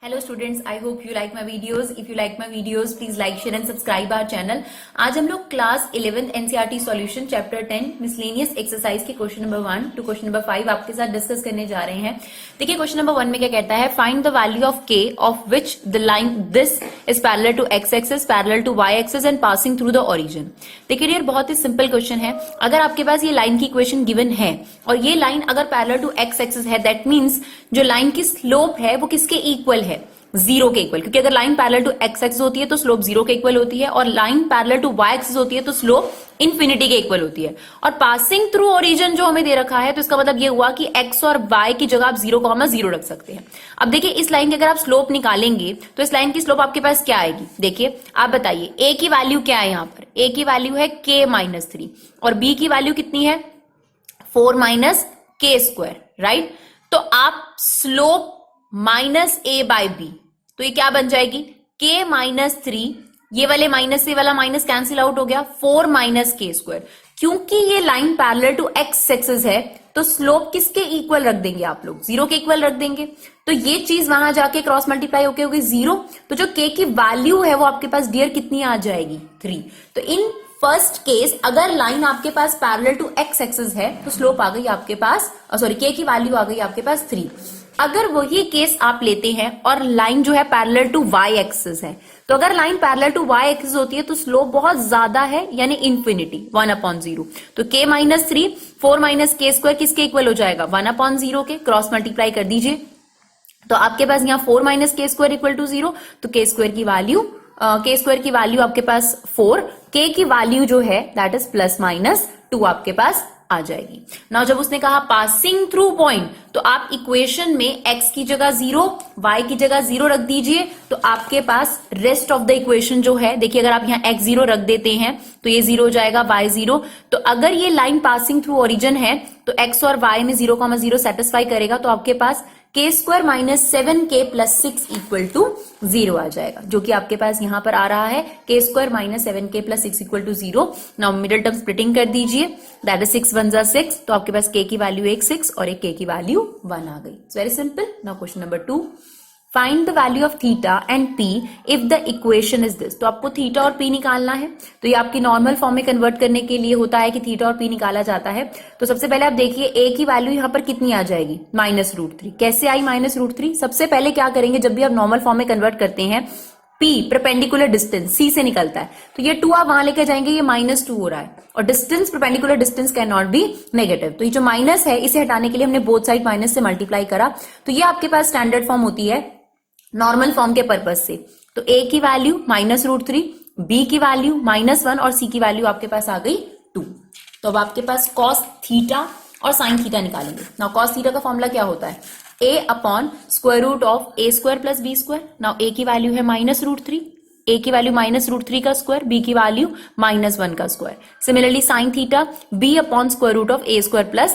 Hello students, I hope you like my videos. If you like my videos please like share and subscribe our channel. आज हम लोग class 11th NCERT solution chapter 10 miscellaneous exercise के question number 1 to question number 5 आपके साथ discuss करने जा रहे हैं. देखिए क्वेश्चन नंबर 1 में क्या कहता है, find the value of K of which the line this is parallel to X axis, parallel to Y axis and passing through the origin. देखिए डियर, बहुत ही सिंपल क्वेश्चन है. अगर आपके पास ये लाइन की इक्वेशन गिवन है और ये लाइन अगर पैरेलल टू एक्स एक्सिस है, दैट मीन्स जो लाइन की स्लोप है वो किसके इक्वल है, जीरो के इक्वल. क्योंकि अगर line parallel to X axis होती है तो स्लोप जीरो के इक्वल होती है, और line parallel to Y axis होती है तो स्लोप इन्फिनिटी के इक्वल होती है. और पासिंग थ्रू ओरिजिन जो हमें दे रखा है, तो इसका मतलब ये हुआ कि एक्स और वाई की जगह आप 0,0 रख सकते हैं. अब देखिए इस लाइन की अगर आप स्लोप निकालेंगे तो इस लाइन की स्लोप आपके पास क्या आएगी. देखिए आप बताइए, ए की वैल्यू क्या है यहाँ पर, ए की वैल्यू है k-3 और बी की वैल्यू कितनी है 4-k², राइट. तो आप स्लोप -a/b, तो ये क्या बन जाएगी k-3, ये वाले माइनस से वाला माइनस कैंसिल आउट हो गया, 4-k². क्योंकि ये line parallel to X axis है तो स्लोप किसके इक्वल रख देंगे आप लोग, जीरो के इक्वल रख देंगे. तो ये चीज वहां जाके क्रॉस मल्टीप्लाई होके होगी 0. तो जो k की वैल्यू है वो आपके पास डियर कितनी आ जाएगी 3. तो इन फर्स्ट केस अगर लाइन आपके पास पैरेलल टू एक्स एक्सिस है तो स्लोप आ गई आपके पास, सॉरी k की वैल्यू आ गई आपके पास 3. अगर वही केस आप लेते हैं और लाइन जो है पैरेलल टू वाई एक्सिस है, तो अगर line parallel to Y axis होती है तो स्लोप बहुत ज्यादा है, यानी इन्फिनिटी 1/0. तो k-3 4-k² किसके इक्वल हो जाएगा 1/0 के. क्रॉस मल्टीप्लाई कर दीजिए तो आपके पास यहाँ 4-k² इक्वल टू 0. तो k² की वैल्यू आपके पास 4, k की वैल्यू जो है दैट इज +-2 आपके पास आ जाएगी. नाउ जब उसने कहा पासिंग थ्रू पॉइंट, तो आप इक्वेशन में x की जगह 0, y की जगह 0 रख दीजिए. तो आपके पास रेस्ट ऑफ द इक्वेशन जो है, देखिए अगर आप यहाँ x0 रख देते हैं तो ये 0 हो जाएगा, y0. तो अगर ये लाइन पासिंग थ्रू ओरिजिन है तो x और y में 0,0 सेटिस्फाई करेगा, तो आपके papa's k² -7k + 6 equal to 0 आ जाएगा, जो कि आपके पास यहां पर आ रहा है k² -7k + 6 equal to 0. Now middle term splitting कर दीजिए, दैट इज 6 1 6. तो आपके पास k की वैल्यू 1 6 और एक k की वैल्यू 1 आ गई. It's very simple. Now question number 2, find the value of theta and P if the equation is this. तो आपको थीटा और पी निकालना है. तो ये आपकी नॉर्मल फॉर्म में कन्वर्ट करने के लिए होता है कि थीटा और पी निकाला जाता है. तो सबसे पहले आप देखिए ए की वैल्यू यहां पर कितनी आ जाएगी -√3. कैसे आई -√3? सबसे पहले क्या करेंगे, जब भी आप नॉर्मल फॉर्म में कन्वर्ट करते हैं, P परपेंडिकुलर डिस्टेंस C से निकलता है, तो ये 2 आप वहां लेकर जाएंगे, ये -2 हो रहा है, और distance perpendicular distance can not be negative. तो ये जो माइनस है इसे हटाने के लिए हमने बोथ साइड माइनस से मल्टीप्लाई करा. तो ये आपके पास स्टैंडर्ड फॉर्म होती है नॉर्मल फॉर्म के पर्पज से. तो A की वैल्यू -√3, B की वैल्यू -1 और C की वैल्यू आपके पास आ गई 2. तो अब आपके पास cos थीटा और sin थीटा निकालेंगे. नाउ cos थीटा का फॉर्मूला क्या होता है, a/√a² + b². नाउ a की वैल्यू है -√3, a की वैल्यू -√3 का स्क्वायर, b की वैल्यू -1 का square. Similarly sin theta b/√a²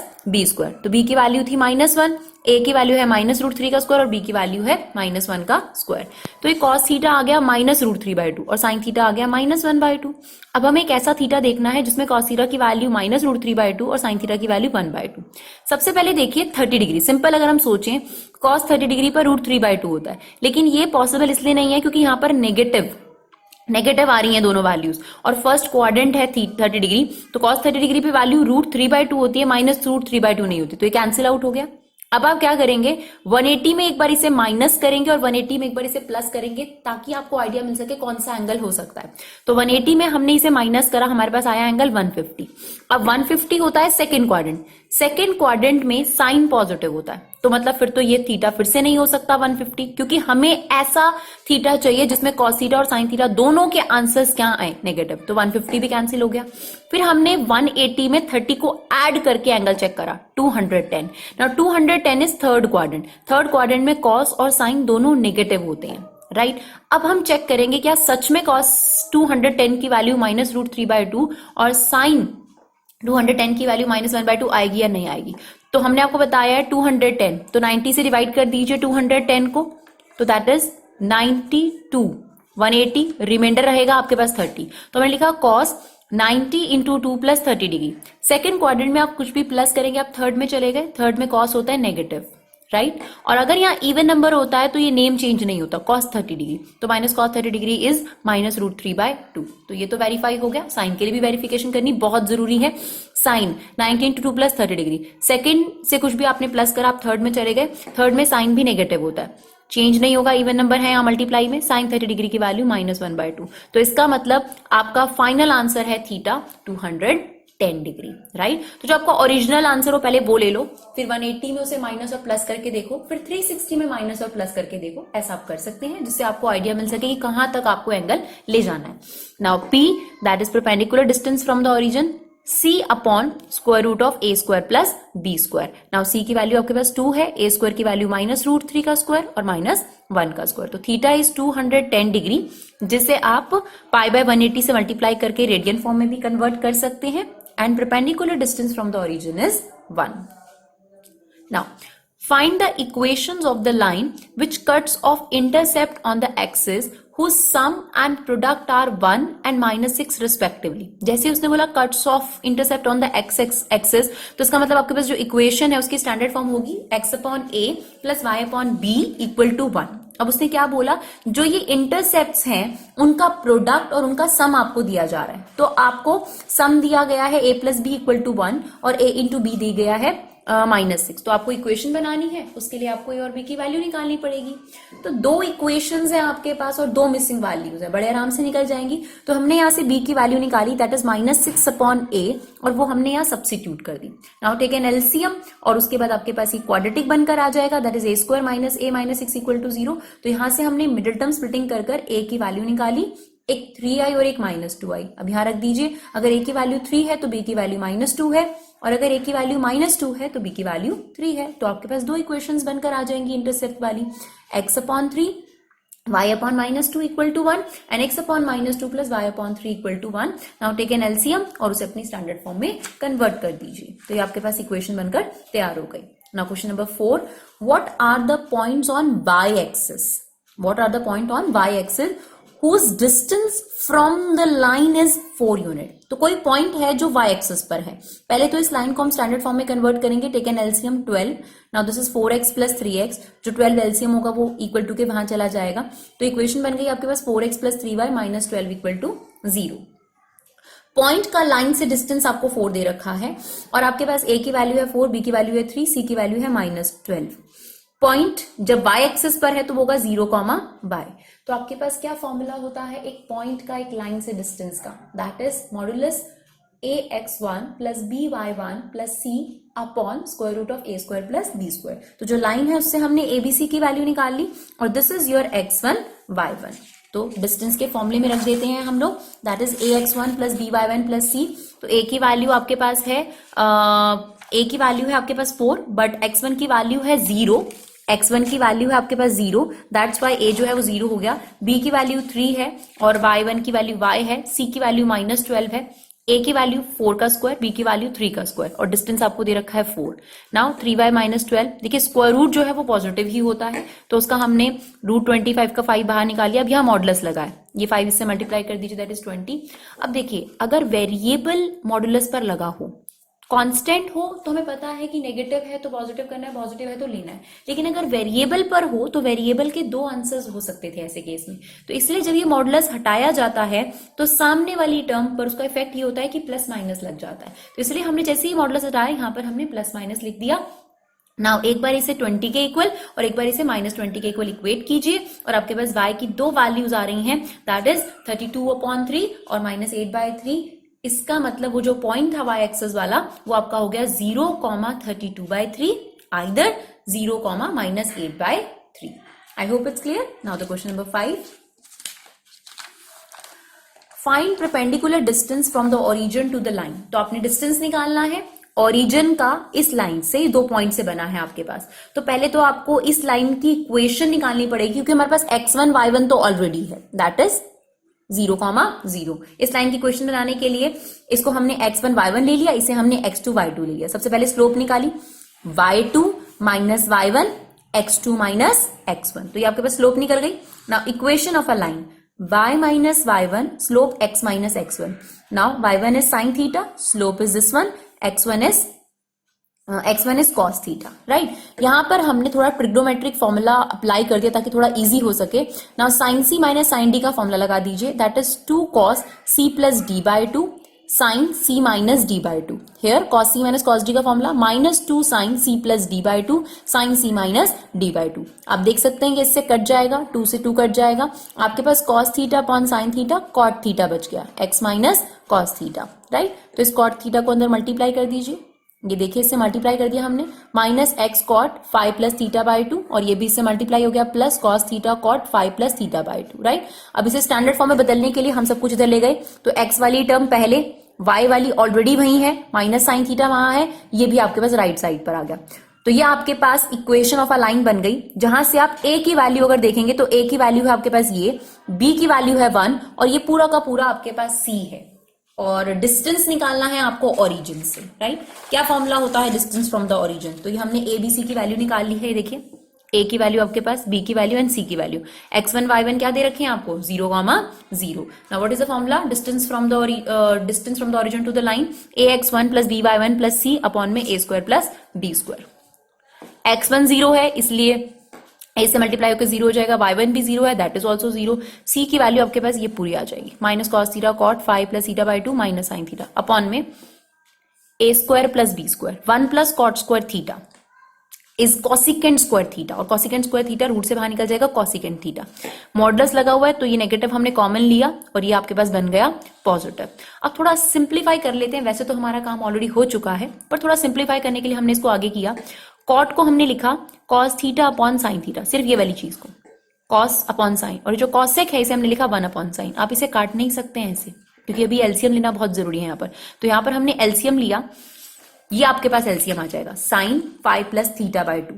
+ b². तो b की वैल्यू थी -1, a की वैल्यू है -√3 का स्क्वायर और b की वैल्यू है -1 का स्क्वायर. तो ये cos थीटा आ गया -√3/2 और sin थीटा आ गया -1/2. अब हमें एक ऐसा थीटा देखना है जिसमें cos थीटा की वैल्यू -√3/2 और sin थीटा की वैल्यू 1/2. सबसे पहले देखिए 30 डिग्री. सिंपल अगर हम सोचें, cos 30 डिग्री पर √3/2 होता है, लेकिन ये पॉसिबल इसलिए नहीं है क्योंकि यहाँ पर नेगेटिव आ रही हैं दोनों वैल्यूज, और फर्स्ट क्वाड्रेंट है 30 डिग्री. तो cos 30 डिग्री पे वैल्यू √3/2 होती है, -√3/2 नहीं होती. तो ये कैंसिल आउट हो गया. अब आप क्या करेंगे, 180 में एक बार इसे माइनस करेंगे और 180 में एक बार इसे प्लस करेंगे, ताकि आपको आइडिया मिल सके कौन सा एंगल हो सकता है. तो 180 में हमने इसे माइनस करा, हमारे पास आया एंगल 150. अब 150 होता है सेकंड क्वाड्रेंट में साइन पॉजिटिव होता है, तो मतलब फिर तो ये थीटा फिर से नहीं हो सकता 150, क्योंकि हमें ऐसा थीटा चाहिए जिसमें cos थीटा और sin थीटा दोनों के आंसर्स क्या आए, नेगेटिव. तो 150 भी कैंसिल हो गया. फिर हमने 180 में 30 को ऐड करके एंगल चेक करा, 210. नाउ 210 इज थर्ड क्वाड्रेंट में cos और sin दोनों नेगेटिव होते हैं, राइट. अब हम चेक करेंगे क्या सच में cos 210 की वैल्यू -√3/2 और sin 210 की वैल्यू -1/2 आएगी या नहीं आएगी. तो हमने आपको बताया है 210, तो 90 से डिवाइड कर दीजिए 210 को, तो दैट इज 92. 180 रिमाइंडर रहेगा आपके पास 30. तो मैंने लिखा cos 90 × 2 + 30 डिग्री. सेकेंड क्वाड्रेंट में आप कुछ भी प्लस करेंगे, आप थर्ड में चले गए, थर्ड में cos होता है नेगेटिव, राइट और अगर यहाँ इवन नंबर होता है तो ये नेम चेंज नहीं होता, cos 30 डिग्री, तो माइनस cos 30 डिग्री इज -√3/2। तो ये तो वेरीफाई हो गया। साइन के लिए भी वेरिफिकेशन करनी बहुत जरूरी है। साइन 19 × 2 + 30 डिग्री, सेकंड से कुछ भी आपने प्लस करा, आप थर्ड में चले गए, थर्ड में साइन भी नेगेटिव होता है, चेंज नहीं होगा, इवन नंबर है यहाँ मल्टीप्लाई में, साइन 30 डिग्री की वैल्यू -1/2। तो इसका मतलब आपका फाइनल आंसर है थीटा 210 डिग्री, राइट। तो जो आपका ओरिजिनल आंसर हो पहले वो ले लो, फिर 180 में उसे माइनस और प्लस करके देखो, फिर 360 में माइनस और प्लस करके देखो, ऐसा आप कर सकते हैं जिससे आपको आइडिया मिल सके कि कहां तक आपको एंगल ले जाना है। Now P that is perpendicular distance from the origin, C upon square root of A square plus B square. Now C की वैल्यू आपके पास 2 है, A स्क्वायर की वैल्यू -√3 का स्क्वायर और -1 का स्क्वायर। तो थीटा इज 210 डिग्री, जिसे आप π/180 से मल्टीप्लाई करके रेडियन फॉर्म में भी कन्वर्ट कर सकते हैं। And perpendicular distance from the origin is 1। Now find the equations of the line which cuts off intercept on the axis whose sum and product are 1 and -6 respectively। जैसे उसने बोला cuts off intercept on the x-axis, तो इसका मतलब आपके पास जो equation है उसकी स्टैंडर्ड फॉर्म होगी x/a + y/b = 1। अब उसने क्या बोला, जो ये इंटरसेप्ट्स हैं उनका प्रोडक्ट और उनका सम आपको दिया जा रहा है। तो आपको सम दिया गया है a + b = 1 और a × b दी गया है -6। तो आपको इक्वेशन बनानी है, उसके लिए आपको ए और बी की वैल्यू निकालनी पड़ेगी। तो 2 इक्वेशंस हैं आपके पास और 2 मिसिंग वैल्यूज है, बड़े आराम से निकल जाएंगी। तो हमने यहाँ से बी की वैल्यू निकाली, दैट इज -6/a, और वो हमने यहाँ सब्स्टिट्यूट कर दी। नाउ टेक एन एलसीएम, और उसके बाद आपके पास ये क्वाड्रेटिक बनकर आ जाएगा, दैट इज a² - a - 6 = 0। तो यहाँ से हमने मिडिल टर्म स्प्लिटिंग कर a की वैल्यू निकाली, एक 3i और एक -2i। अब यहाँ रख दीजिए, अगर a की वैल्यू 3 है तो b की वैल्यू -2 है, और अगर a की वैल्यू -2 है तो b की वैल्यू 3 है। तो आपके पास 2 इक्वेशंस बनकर आ जाएंगी इंटरसेप्ट वाली, x/3 y/-2 = 1 and x/-2 + y/3 = 1। Now take an LCM और उसे अपनी स्टैंडर्ड फॉर्म में कन्वर्ट कर दीजिए। तो ये आपके पास इक्वेशन बनकर तैयार हो गई। Now question number 4, what are the points on y axis, what are the point on y axis whose distance from the line is 4 unit. तो कोई पॉइंट है जो y एक्सिस पर है। पहले तो इस लाइन को हम स्टैंडर्ड फॉर्म में कन्वर्ट करेंगे, take an LCM 12। Now this is 4x + 3x, जो 12 एलसीएम होगा वो इक्वल टू के वहां चला जाएगा। तो इक्वेशन बन गई आपके पास 4x + 3y - 12 = 0। पॉइंट का लाइन से डिस्टेंस आपको 4 दे रखा है, और आपके पास a की वैल्यू है 4, b की वैल्यू है 3, c की वैल्यू है -12। पॉइंट जब y एक्सिस पर है तो वो होगा 0, y। तो आपके पास क्या फॉर्मूला होता है एक पॉइंट का, एक लाइन से डिस्टेंस का, that is modulus ax1 + by1 + c upon square root of a² + b²। तो जो लाइन है उससे हमने abc की वैल्यू निकाल ली, और this is your x1 y1। तो डिस्टेंस के फॉर्मूले में रख देते हैं हम लोग, that is ax1 + by1 + c। तो a की वैल्यू आपके पास है a की वैल्यू है आपके पास 4, बट x1 की वैल्यू है 0, x1 की वैल्यू है आपके पास 0, दैट्स वाई a जो है वो 0 हो गया। b की वैल्यू 3 है और y1 की वैल्यू y है, c की वैल्यू -12 है, a की वैल्यू 4 का स्क्वायर, b की वैल्यू 3 का स्क्वायर, और डिस्टेंस आपको दे रखा है 4। नाउ 3y - 12, देखिए स्क्वायर रूट जो है वो पॉजिटिव ही होता है, तो उसका हमने √25 का 5 बाहर निकाल लिया। अब यहाँ मॉडुलस लगा है, ये 5 इससे मल्टीप्लाई कर दीजिए, दैट इज 20। अब देखिए अगर वेरिएबल मॉडुलस पर लगा हो, कांस्टेंट हो तो हमें पता है कि नेगेटिव है तो पॉजिटिव करना है, पॉजिटिव है तो लेना है। लेकिन अगर वेरिएबल पर हो तो वेरिएबल के 2 आंसर्स हो सकते थे ऐसे केस में। तो इसलिए जब ये मॉडुलस हटाया जाता है तो सामने वाली टर्म पर उसका इफेक्ट ये होता है कि प्लस माइनस लग जाता है। तो इसलिए हमने जैसे ही मॉडुलस हटाया यहाँ पर हमने प्लस माइनस लिख दिया। नाउ एक बार इसे 20 के इक्वल और एक बार इसे -20 के इक्वल इक्वेट कीजिए, और आपके पास y की 2 वैल्यूज आ रही हैं, दैट इज 32/3 और -8/3। इसका मतलब वो जो पॉइंट था y एक्सिस वाला वो आपका हो गया 0,32/3, either 0, -8/3। I hope it's clear. Now the question number 5, find perpendicular distance from the origin to the line. तो आपने डिस्टेंस निकालना है ओरिजिन का, इस लाइन से 2 पॉइंट से बना है आपके पास। तो पहले तो आपको इस लाइन की इक्वेशन निकालनी पड़ेगी, क्योंकि हमारे पास x1 y1 तो ऑलरेडी है, दैट इज 0, 0। इस लाइन की इक्वेशन बनाने के लिए इसको हमने x1 y1 ले लिया, इसे हमने x2 y2 ले लिया। सबसे पहले स्लोप निकाली, y2 - y1 x2 - x1, तो ये आपके पास स्लोप निकल गई। Now equation of a line y - y1 slope x - x1। Now y1 is sin theta, slope is this one, x1 is x1 is cos theta, right. यहां पर हमने थोड़ा trigonometric formula apply कर दिया ताकि थोड़ा इजी हो सके। Now sin c minus sin d का फॉर्मूला लगा दीजिए, that is 2 cos c plus d by 2 sin c minus d by 2। Here cos c minus cos d का formula -2 sin c plus d by 2 sin c minus d by 2। आप देख सकते हैं कि इससे कट जाएगा, 2 से 2 कट जाएगा, आपके पास cos theta upon sin theta cot theta बच गया, x minus cos theta, right. तो इस cot थीटा को अंदर मल्टीप्लाई कर दीजिए, ये देखिए इससे मल्टीप्लाई कर दिया हमने, minus X cot 5 plus theta by 2, और ये भी इससे मल्टीप्लाई हो गया plus cos theta cot 5 plus theta by 2, right. अब इसे स्टैंडर्ड फॉर्म में बदलने के लिए हम सब कुछ इधर ले गए, तो एक्स वाली टर्म पहले, वाई वाली ऑलरेडी वही है, माइनस साइन थीटा वहां है, ये भी आपके पास राइट साइड पर आ गया। तो ये आपके पास इक्वेशन ऑफ अ लाइन बन गई, जहां से आप ए की वैल्यू अगर देखेंगे तो ए की वैल्यू है आपके पास ये, बी की वैल्यू है 1, और ये पूरा का पूरा आपके पास सी है, और डिस्टेंस निकालना है आपको ओरिजिन से, राइट। क्या फॉर्मूला होता है डिस्टेंस फ्रॉम द ओरिजिन? तो ये हमने ए बी सी की वैल्यू निकाल ली है, देखिए ए की वैल्यू आपके पास, बी की वैल्यू एंड सी की वैल्यू। x1 y1 क्या दे रखे हैं आपको? 0, 0। Now what is the formula? Distance from the origin to the line, ax1 plus by1 plus c upon में a square plus d square. x1 0 है इसलिए ए से मल्टीप्लाई होकर 0 हो जाएगा, y1 भी 0 है, दैट इज ऑल्सो 0। सी की वैल्यू आपके पास ये पूरी आ जाएगी, minus cos theta cot 5 plus theta by 2 minus sine theta upon में A square plus B square, 1 plus cot square theta is cosecant square theta, और कॉसिकेंट स्क्वायर थीटा रूट से बाहर निकल जाएगा कॉसिकेंट थीटा। मॉडुलस लगा हुआ है तो ये नेगेटिव हमने कॉमन लिया और ये आपके पास बन गया पॉजिटिव। अब थोड़ा सिंप्लीफाई कर लेते हैं, वैसे तो हमारा काम ऑलरेडी हो चुका है, पर थोड़ा सिंप्लीफाई करने के लिए हमने इसको आगे किया। कॉट को हमने लिखा cos theta upon sine theta, सिर्फ ये वाली चीज को कॉस अपॉन साइन, और जो कॉसेक है इसे हमने लिखा 1 अपॉन साइन। आप इसे काट नहीं सकते हैं ऐसे, क्योंकि अभी एलसीएम लेना बहुत जरूरी है यहाँ पर। तो यहाँ पर हमने एलसीएम लिया, ये आपके पास एलसीएम आ जाएगा साइन 5 प्लस थीटा बाई 2।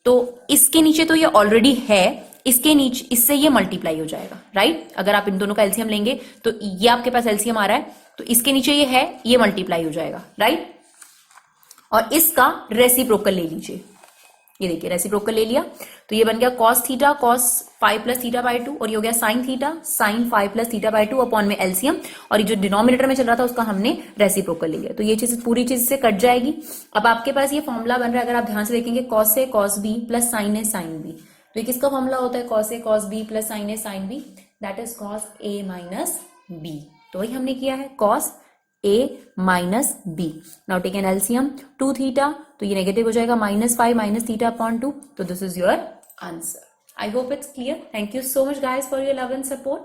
तो इसके नीचे तो ये ऑलरेडी है, इसके नीचे इससे ये मल्टीप्लाई हो जाएगा, राइट। अगर आप इन दोनों का एलसीएम लेंगे तो ये आपके पास एलसीएम आ रहा है, तो इसके नीचे ये है, ये मल्टीप्लाई हो जाएगा, राइट। और इसका रेसिप्रोकल ले लीजिए, ये देखिए रेसिप्रोकल ले लिया, तो ये बन गया cos theta cos 5 plus theta by 2, और ये हो गया sine theta sine 5 plus theta by 2 upon में एलसीएम, और ये जो डिनोमिनेटर में चल रहा था उसका हमने रेसिप्रोकल ले लिया। तो ये चीज पूरी चीज से कट जाएगी। अब आपके पास ये फॉर्मूला बन रहा है, अगर आप ध्यान से देखेंगे, cos A cos B plus sine A sine B. तो ये किसका फॉर्मूला होता है? Cos A cos B plus sine A sine B, that is cos A minus B. तो वही हमने किया है, cos a minus B. Now take an LCM 2 theta, तो ये नेगेटिव हो जाएगा -5 माइनस थीटा अपॉन 2। तो this is your answer. I hope it's clear. Thank you so much guys for your love and support.